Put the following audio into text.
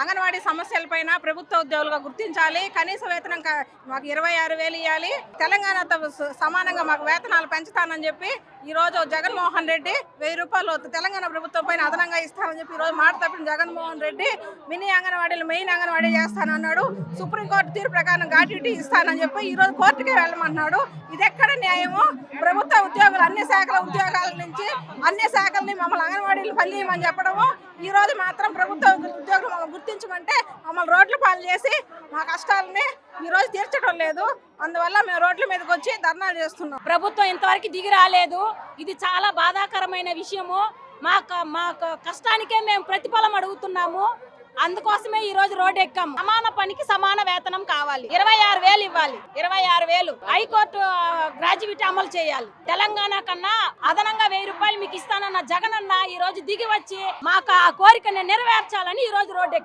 అంగన్వాడీ సమస్యలపైన ప్రభుత్వ ఉద్యోగులుగా గుర్తించాలి. కనీస వేతనం మాకు 26,000 ఇవ్వాలి. తెలంగాణతో సమానంగా మాకు వేతనాలు పెంచుతానని చెప్పి ఈ రోజు జగన్మోహన్ రెడ్డి 1000 రూపాయలు తెలంగాణ ప్రభుత్వం పైన అదనంగా ఇస్తానని చెప్పి ఈ రోజు మాట తప్పిన జగన్మోహన్ రెడ్డి మినీ అంగన్వాడీలు మెయిన్ అంగన్వాడీ చేస్తానన్నాడు. సుప్రీంకోర్టు తీర్పు ప్రకారం గ్రాట్యుటీ ఇస్తానని చెప్పి ఈ రోజు కోర్టుకే వెళ్ళమంటున్నాడు. ఇది ఎక్కడ న్యాయము? ప్రభుత్వ ఉద్యోగులు అన్ని శాఖల ఉద్యోగాల నుంచి అన్ని శాఖల్ని మమ్మల్ని అంగన్వాడీలు పనిచేయమని చెప్పడము, ఈ రోజు మాత్రం ప్రభుత్వ ఉద్యోగులు మమ్మల్ని గుర్తించమంటే మమ్మల్ని రోడ్ల పాలు చేసి మా కష్టాలని ఈ రోజు తీర్చడం లేదు. అందువల్ల మేము రోడ్ల మీదకి వచ్చి ధర్నాలు చేస్తున్నాం. ప్రభుత్వం ఇంతవరకు దిగి రాలేదు. ఇది చాలా బాధాకరమైన విషయము. మాకు కష్టానికే మేము ప్రతిఫలం అడుగుతున్నాము. అందుకోసమే ఈ రోజు రోడ్డు ఎక్కాము. సమాన పనికి సమాన వేతనం కావాలి. 26,000 ఇవ్వాలి. 26,000 హైకోర్టు గ్రాడ్యుయేట్ అమలు చేయాలి. తెలంగాణ కన్నా అదనంగా 1000 రూపాయలు మీకు ఇస్తానన్న జగనన్న ఈ రోజు దిగి వచ్చి మాకు ఆ కోరికను నెరవేర్చాలని ఈ రోజు రోడ్డు